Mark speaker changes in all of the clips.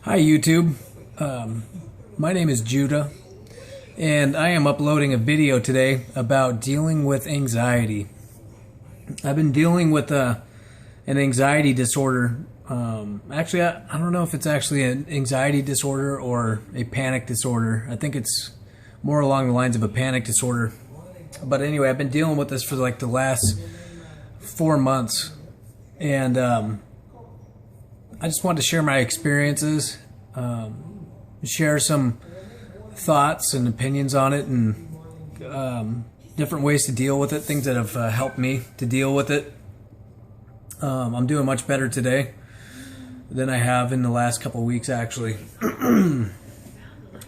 Speaker 1: Hi YouTube, my name is Judah, and I am uploading a video today about dealing with anxiety. I've been dealing with an anxiety disorder. Actually, I don't know if it's actually an anxiety disorder or a panic disorder. I think it's more along the lines of a panic disorder. But anyway, I've been dealing with this for like the last 4 months, and I just wanted to share my experiences, share some thoughts and opinions on it, and different ways to deal with it, things that have helped me to deal with it. I'm doing much better today than I have in the last couple of weeks, actually.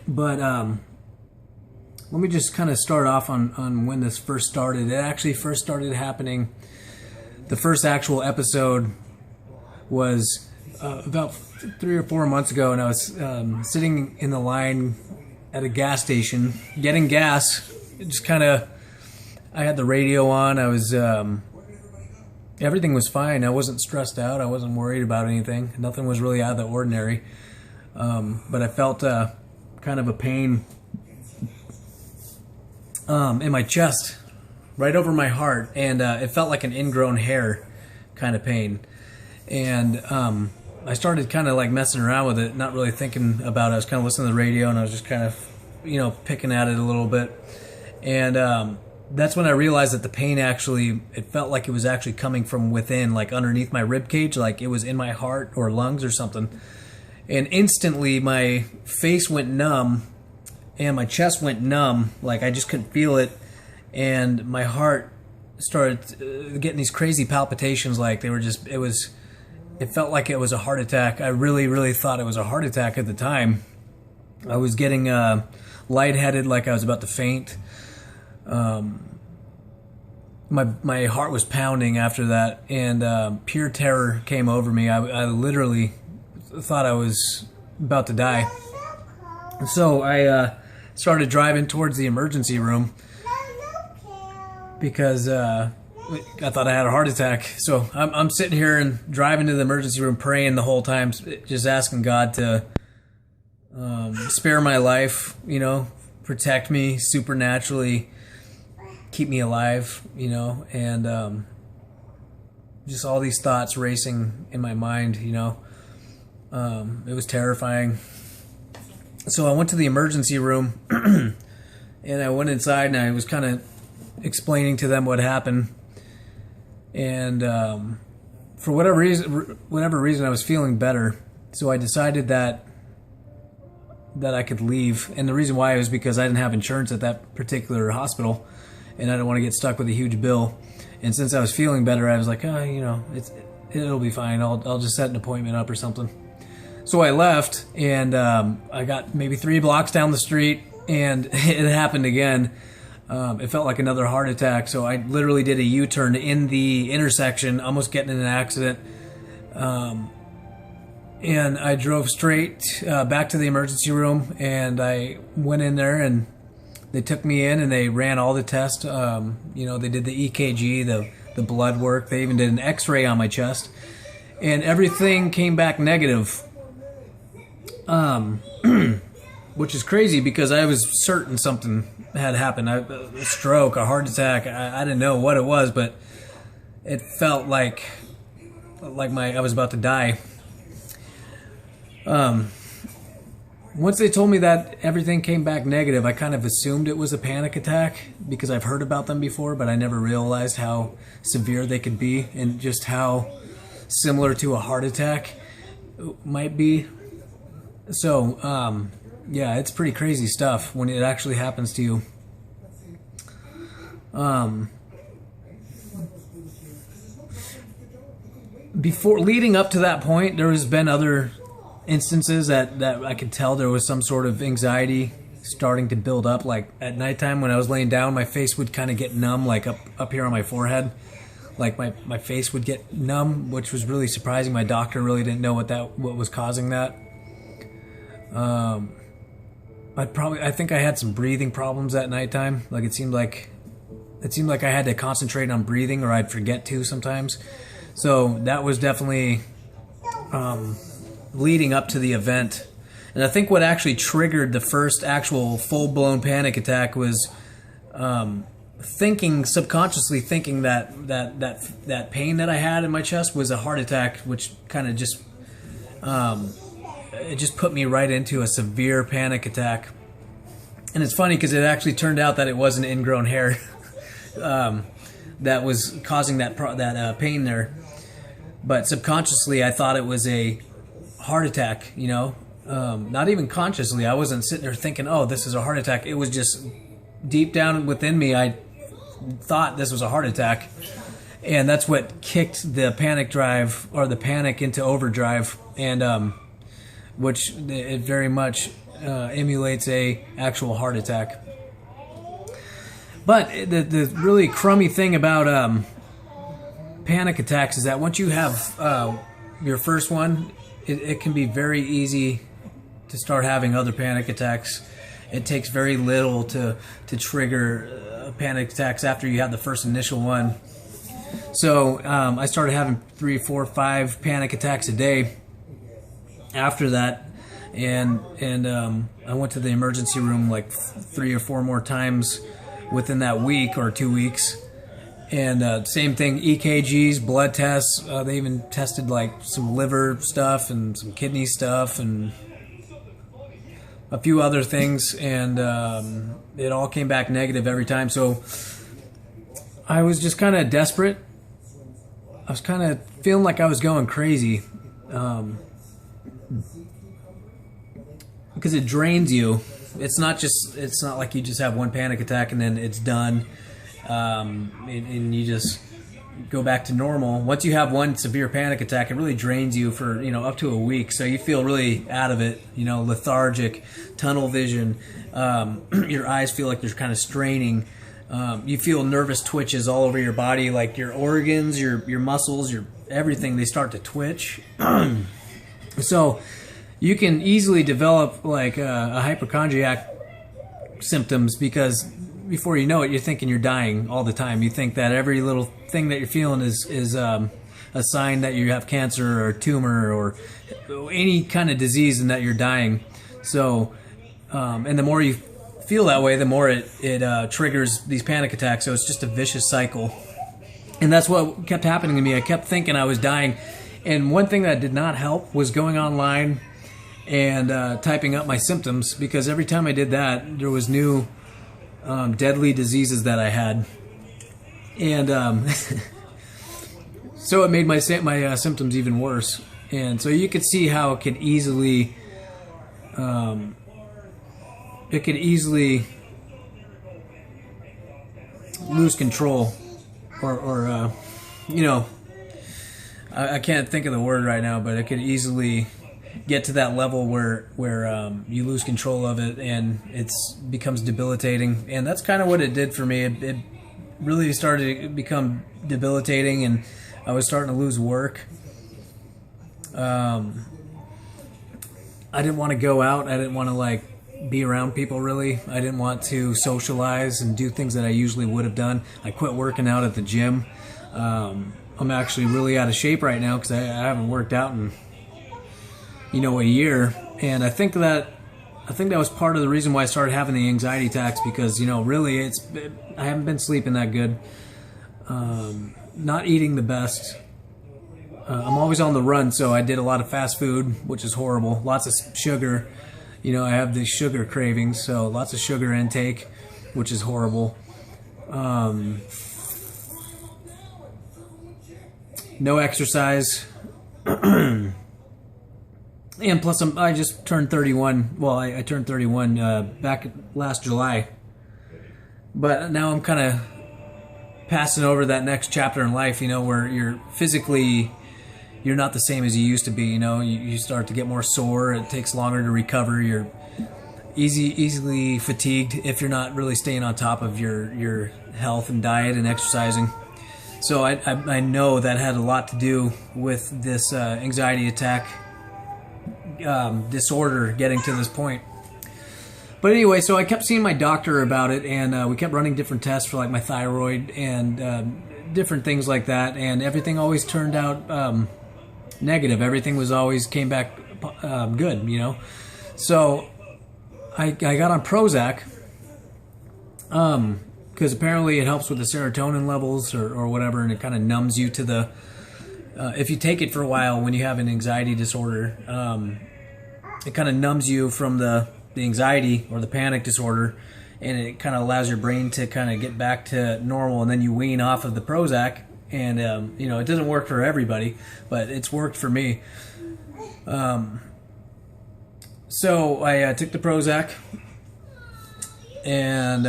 Speaker 1: But let me just kind of start off on when this first started. It actually first started happening, the first actual episode was about 3 or 4 months ago, and I was sitting in the line at a gas station getting gas. Just kind of, I had the radio on. I was everything was fine. I wasn't stressed out. I wasn't worried about anything. Nothing was really out of the ordinary. But I felt kind of a pain in my chest, right over my heart, and it felt like an ingrown hair kind of pain. And I started kind of like messing around with it, not really thinking about it. I was kind of listening to the radio, and I was just kind of, picking at it a little bit. And that's when I realized that the pain actually, it felt like it was actually coming from within, like underneath my rib cage, like it was in my heart or lungs or something. And instantly my face went numb and my chest went numb, like I just couldn't feel it. And my heart started getting these crazy palpitations, like they were just, it felt like it was a heart attack. I really, really thought it was a heart attack at the time. I was getting lightheaded, like I was about to faint. My heart was pounding after that, and pure terror came over me. I literally thought I was about to die. So I started driving towards the emergency room because I thought I had a heart attack. So I'm sitting here and driving to the emergency room, praying the whole time, just asking God to spare my life, protect me supernaturally, keep me alive, and just all these thoughts racing in my mind, it was terrifying. So I went to the emergency room and I went inside and I was kind of explaining to them what happened. And for whatever reason, I was feeling better. So I decided that I could leave. And the reason why was because I didn't have insurance at that particular hospital, and I didn't want to get stuck with a huge bill. And since I was feeling better, I was like, it'll be fine. I'll just set an appointment up or something. So I left, and I got maybe 3 blocks down the street, and it happened again. It felt like another heart attack, so I literally did a U-turn in the intersection, almost getting in an accident. And I drove straight back to the emergency room, and I went in there, and they took me in, and they ran all the tests. They did the EKG, the blood work. They even did an X-ray on my chest, and everything came back negative. Which is crazy because I was certain something had happened. A stroke, a heart attack. I didn't know what it was, but it felt like I was about to die. Once they told me that everything came back negative, I kind of assumed it was a panic attack because I've heard about them before, but I never realized how severe they could be and just how similar to a heart attack might be. So, yeah, it's pretty crazy stuff when it actually happens to you. Before leading up to that point, there has been other instances that I could tell there was some sort of anxiety starting to build up. Like at nighttime when I was laying down, my face would kind of get numb, like up here on my forehead. Like my face would get numb, which was really surprising. My doctor really didn't know what was causing that. I think I had some breathing problems at nighttime. Like it seemed like I had to concentrate on breathing, or I'd forget to sometimes. So that was definitely leading up to the event And I think what actually triggered the first actual full-blown panic attack was subconsciously thinking that pain that I had in my chest was a heart attack, which kind of just it just put me right into a severe panic attack. And it's funny because it actually turned out that it was an ingrown hair that was causing that pain there. But subconsciously, I thought it was a heart attack. Not even consciously. I wasn't sitting there thinking, "Oh, this is a heart attack." It was just deep down within me. I thought this was a heart attack, and that's what kicked the panic drive or the panic into overdrive, and which it very much emulates a actual heart attack. But the really crummy thing about panic attacks is that once you have your first one, it can be very easy to start having other panic attacks. It takes very little to trigger panic attacks after you have the first initial one. So I started having 3, 4, 5 panic attacks a day after that. And I went to the emergency room like 3 or 4 more times within that week or 2 weeks. And same thing, EKGs, blood tests. They even tested like some liver stuff and some kidney stuff and a few other things. And it all came back negative every time. So I was just kind of desperate. I was kind of feeling like I was going crazy. Because it drains you. It's not like you just have one panic attack and then it's done, and you just go back to normal. Once you have one severe panic attack, it really drains you for up to a week. So you feel really out of it, lethargic, tunnel vision. Your eyes feel like they're kind of straining. You feel nervous twitches all over your body, like your organs, your muscles, your everything. They start to twitch. So you can easily develop like a hypochondriac symptoms because before you know it, you're thinking you're dying all the time. You think that every little thing that you're feeling is a sign that you have cancer or a tumor or any kind of disease and that you're dying. So, and the more you feel that way, the more it triggers these panic attacks. So it's just a vicious cycle. And that's what kept happening to me. I kept thinking I was dying. And one thing that did not help was going online and typing up my symptoms, because every time I did that, there was new deadly diseases that I had, and so it made my symptoms even worse. And so you could see how it could easily lose control, or I can't think of the word right now, but it could easily get to that level where you lose control of it and it becomes debilitating. And that's kind of what it did for me. It really started to become debilitating, and I was starting to lose work. I didn't want to go out. I didn't want to be around people really. I didn't want to socialize and do things that I usually would have done. I quit working out at the gym. I'm actually really out of shape right now because I haven't worked out in a year, and I think that was part of the reason why I started having the anxiety attacks, because really I haven't been sleeping that good, not eating the best. I'm always on the run, so I did a lot of fast food, which is horrible. Lots of sugar. I have these sugar cravings, so lots of sugar intake, which is horrible. No exercise. And plus, I just turned 31. Well, I turned 31 back last July. But now I'm kind of passing over that next chapter in life, where you're physically, you're not the same as you used to be. You start to get more sore. It takes longer to recover. You're easily fatigued if you're not really staying on top of your health and diet and exercising. So I know that had a lot to do with this anxiety attack disorder getting to this point. But anyway, so I kept seeing my doctor about it, and we kept running different tests for my thyroid and different things like that, and everything always turned out negative. Everything was always came back good, So I got on Prozac, because apparently it helps with the serotonin levels or whatever, and it kind of numbs you to the. If you take it for a while when you have an anxiety disorder, it kind of numbs you from the anxiety or the panic disorder, and it kind of allows your brain to kind of get back to normal, and then you wean off of the Prozac. And it doesn't work for everybody, but it's worked for me. So I took the Prozac, and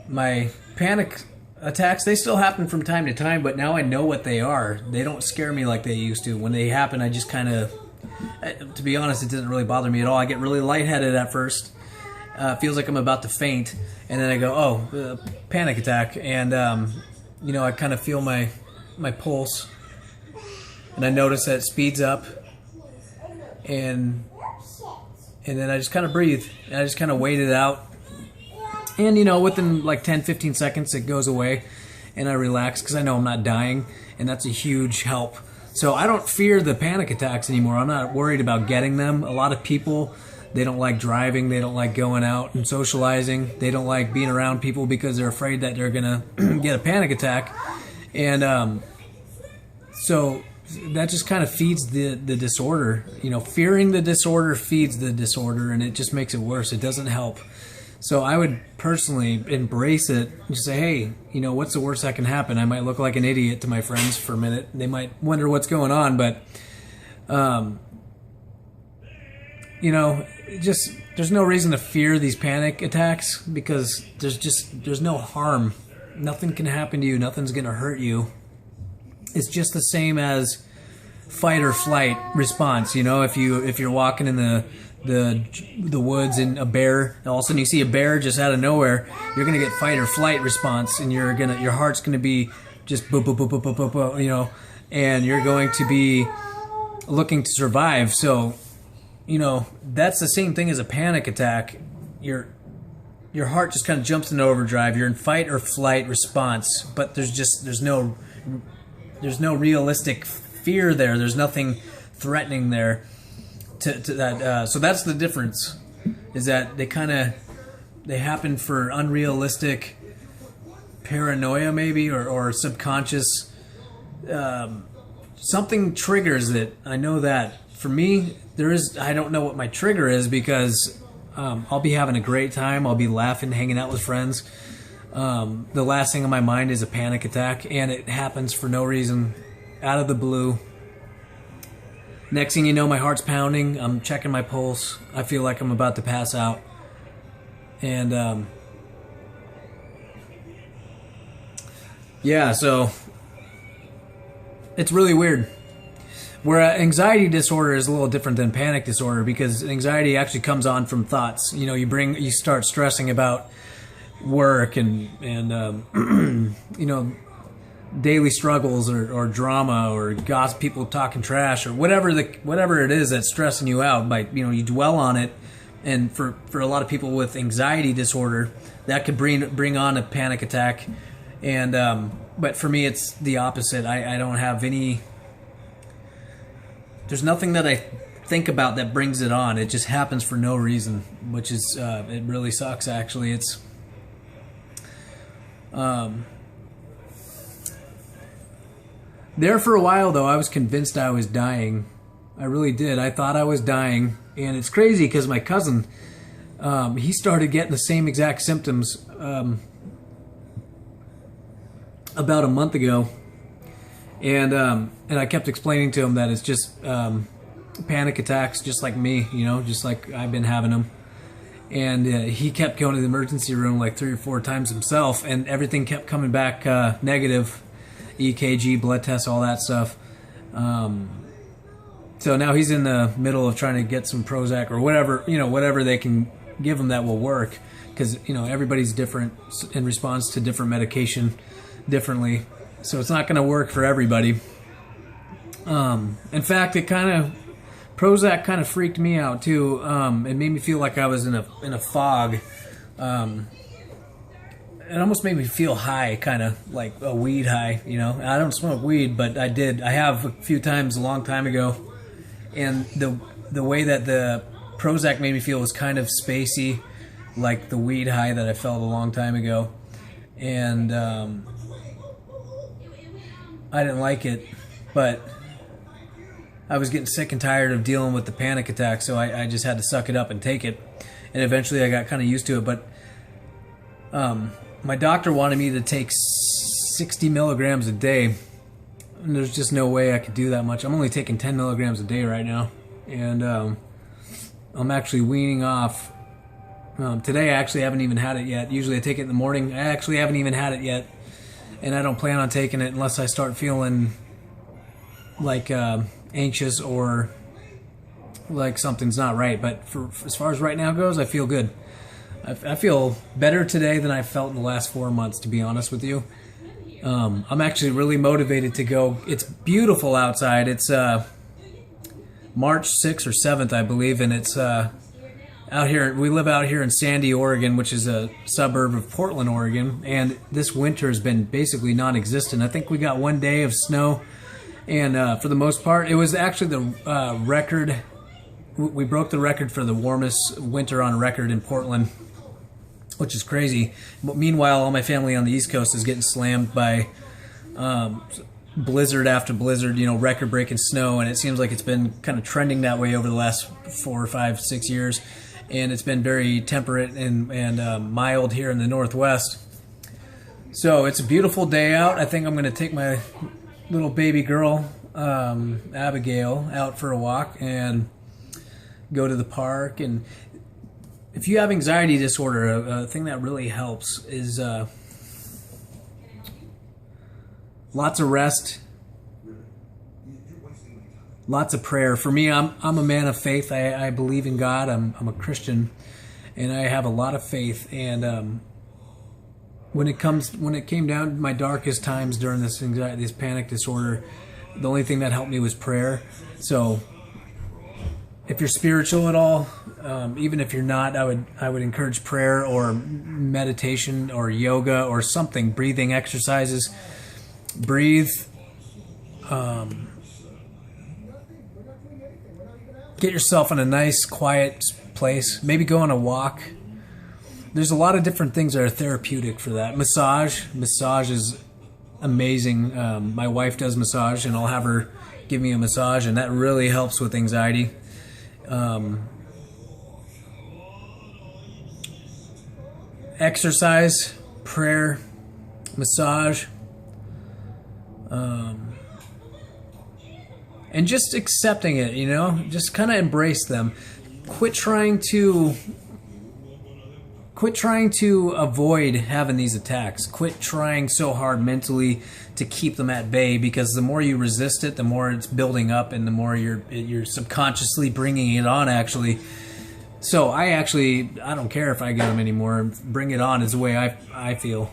Speaker 1: my panic attacks, they still happen from time to time, but now I know what they are. They don't scare me like they used to. When they happen, I just kind of, to be honest, it doesn't really bother me at all. I get really lightheaded at first. Feels like I'm about to faint, and then I go, panic attack, and I kind of feel my pulse, and I notice that it speeds up, and then I just kind of breathe, and I just kind of wait it out, and within like 10-15 seconds it goes away, and I relax because I know I'm not dying, and that's a huge help. So I don't fear the panic attacks anymore. I'm not worried about getting them. A lot of people, they don't like driving, they don't like going out and socializing, they don't like being around people because they're afraid that they're gonna get a panic attack, and so that just kind of feeds the disorder. Fearing the disorder feeds the disorder, and it just makes it worse. It doesn't help. So I would personally embrace it and just say, hey, what's the worst that can happen? I might look like an idiot to my friends for a minute. They might wonder what's going on, but there's no reason to fear these panic attacks, because there's no harm. Nothing can happen to you. Nothing's going to hurt you. It's just the same as fight or flight response. If you're walking in the woods and a bear, and all of a sudden you see a bear just out of nowhere, you're going to get fight or flight response, and your heart's going to be just boop, boop, boop, boop, boop, boop, boop, and you're going to be looking to survive. So that's the same thing as a panic attack. Your heart just kind of jumps into overdrive. You're in fight or flight response, but there's no realistic fear there. There's nothing threatening there to that. So that's the difference, is that they happen for unrealistic paranoia maybe, or subconscious. Something triggers it. I know that. For me, I don't know what my trigger is, because I'll be having a great time. I'll be laughing, hanging out with friends. The last thing on my mind is a panic attack, and it happens for no reason, out of the blue. Next thing you know, my heart's pounding. I'm checking my pulse. I feel like I'm about to pass out. And so it's really weird. Where anxiety disorder is a little different than panic disorder, because anxiety actually comes on from thoughts. You start stressing about work and daily struggles or drama or gossip, people talking trash, or whatever it is that's stressing you out. You dwell on it, and for a lot of people with anxiety disorder, that could bring on a panic attack. And but for me, it's the opposite. I don't have any. There's nothing that I think about that brings it on. It just happens for no reason, which is it really sucks. Actually, it's there for a while though. I was convinced I was dying. I really did. I thought I was dying, and it's crazy because my cousin, he started getting the same exact symptoms about a month ago. And I kept explaining to him that it's just panic attacks, just like me, just like I've been having them. And he kept going to the emergency room like 3 or 4 times himself, and everything kept coming back negative, EKG, blood tests, all that stuff. So now he's in the middle of trying to get some Prozac or whatever they can give him that will work, because everybody's different and responds to different medication differently. So it's not going to work for everybody. In fact, Prozac kind of freaked me out too. It made me feel like I was in a fog. It almost made me feel high, kind of like a weed high. I don't smoke weed, but I did. I have a few times a long time ago. And the way that the Prozac made me feel was kind of spacey, like the weed high that I felt a long time ago. And I didn't like it, but I was getting sick and tired of dealing with the panic attack, so I just had to suck it up and take it. And eventually I got kind of used to it, but my doctor wanted me to take 60 milligrams a day, and there's just no way I could do that much. I'm only taking 10 milligrams a day right now, and I'm actually weaning off. Today I actually haven't even had it yet. Usually I take it in the morning. I actually haven't even had it yet, and I don't plan on taking it unless I start feeling like anxious or like something's not right. But for as far as right now goes, I feel good. I feel better today than I felt in the last 4 months, to be honest with you. I'm actually really motivated to go. It's beautiful outside. It's March 6th or 7th, I believe, and it's out here. We live out here in Sandy, Oregon, which is a suburb of Portland, Oregon, and this winter has been basically non-existent. I think we got 1 day of snow, and for the most part, it was actually the record. We broke the record for the warmest winter on record in Portland, which is crazy. But meanwhile, all my family on the East Coast is getting slammed by blizzard after blizzard, record-breaking snow, and it seems like it's been kind of trending that way over the last 4 or 5, 6 years, and it's been very temperate and mild here in the Northwest. So it's a beautiful day out. I think I'm going to take my little baby girl, Abigail, out for a walk and go to the park. And if you have anxiety disorder, a thing that really helps is lots of rest, lots of prayer. For me, I'm a man of faith. I believe in God. I'm a Christian, and I have a lot of faith. And when it came down to my darkest times during this anxiety, this panic disorder, the only thing that helped me was prayer. So if you're spiritual at all, even if you're not, I would encourage prayer or meditation or yoga or something, breathing exercises. Breathe. Get yourself in a nice, quiet place. Maybe go on a walk. There's a lot of different things that are therapeutic for that. Massage is amazing. My wife does massage, and I'll have her give me a massage, and that really helps with anxiety. Exercise, prayer, massage, and just accepting it, just kind of embrace them. Quit trying to avoid having these attacks. Quit trying so hard mentally to keep them at bay, because the more you resist it, the more it's building up, and the more you're subconsciously bringing it on, actually. So I don't care if I get them anymore. Bring it on is the way I feel,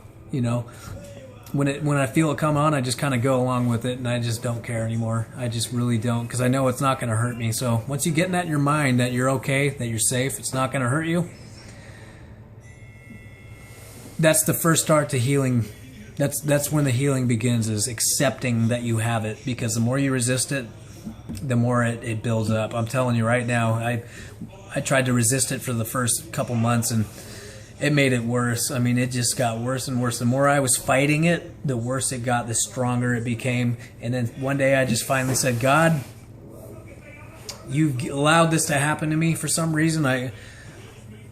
Speaker 1: When I feel it come on, I just kind of go along with it, and I just don't care anymore. I just really don't, because I know it's not going to hurt me. So once you get that in your mind that you're okay, that you're safe, it's not going to hurt you, that's the first start to healing. That's when the healing begins, is accepting that you have it, because the more you resist it, the more it builds up. I'm telling you right now, I tried to resist it for the first couple months, and it made it worse. I mean, it just got worse and worse. The more I was fighting it, the worse it got, the stronger it became. And then one day I just finally said, God, you've allowed this to happen to me for some reason.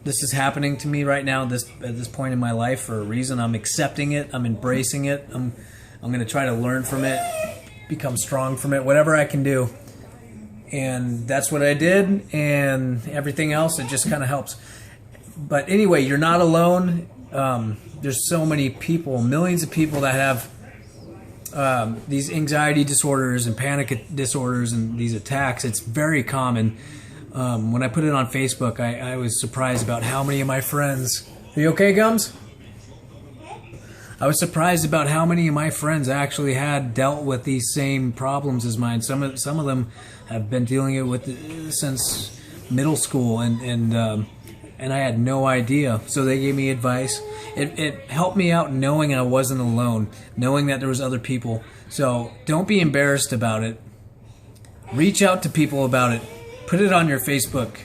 Speaker 1: This is happening to me right now at this point in my life for a reason. I'm accepting it. I'm embracing it. I'm going to try to learn from it, become strong from it, whatever I can do. And that's what I did. And everything else, it just kind of helps. But anyway, you're not alone. There's so many people, millions of people that have these anxiety disorders and panic disorders and these attacks. It's very common. When I put it on Facebook, I was surprised about how many of my friends... Are you okay, Gums? I was surprised about how many of my friends actually had dealt with these same problems as mine. Some of them have been dealing with it since middle school, and I had no idea. So they gave me advice. It helped me out knowing I wasn't alone, knowing that there was other people. So don't be embarrassed about it. Reach out to people about it. Put it on your Facebook.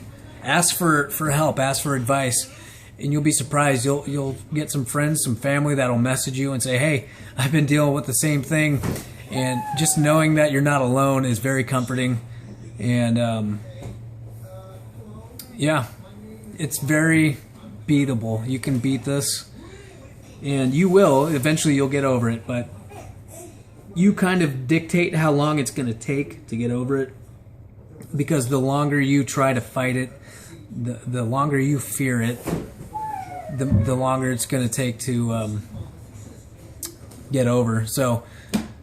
Speaker 1: ask for help, ask for advice, and you'll be surprised. You'll get some friends, some family that'll message you and say, "Hey, I've been dealing with the same thing," and just knowing that you're not alone is very comforting. And yeah, it's very beatable. You can beat this, and you will. Eventually, you'll get over it, but you kind of dictate how long it's going to take to get over it, because the longer you try to fight it, the longer you fear it, the longer it's going to take to get over. So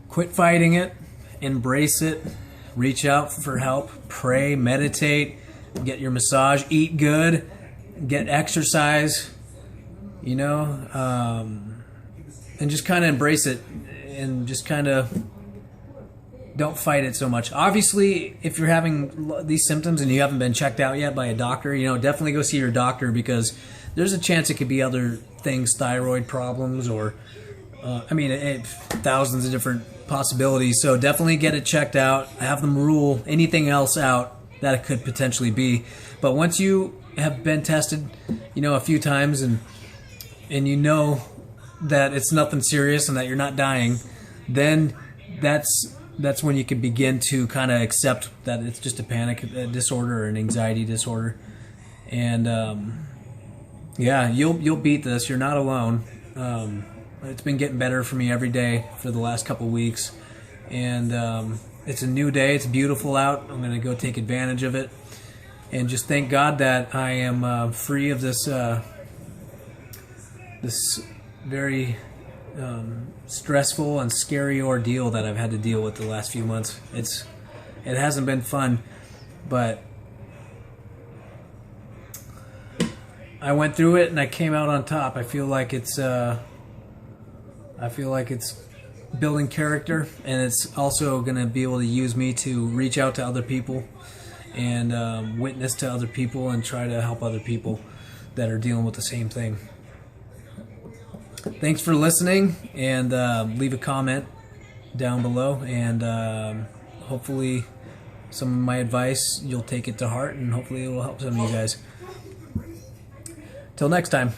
Speaker 1: quit fighting it, embrace it, reach out for help, pray, meditate, get your massage, eat good, get exercise, and just kind of embrace it, and just kind of don't fight it so much. Obviously, if you're having these symptoms and you haven't been checked out yet by a doctor, definitely go see your doctor, because there's a chance it could be other things, thyroid problems, or thousands of different possibilities. So definitely get it checked out. Have them rule anything else out that it could potentially be. But once you have been tested, a few times, and you know that it's nothing serious and that you're not dying, then that's when you can begin to kind of accept that it's just a panic disorder or an anxiety disorder. And you'll beat this. You're not alone. It's been getting better for me every day for the last couple weeks, and it's a new day. It's beautiful out. I'm going to go take advantage of it, and just thank God that I am free of this this very stressful and scary ordeal that I've had to deal with the last few months. It hasn't been fun, but I went through it and I came out on top. I feel like it's building character, and it's also going to be able to use me to reach out to other people and witness to other people and try to help other people that are dealing with the same thing. Thanks for listening, and leave a comment down below, and hopefully some of my advice, you'll take it to heart, and hopefully it will help some of you guys. Till next time.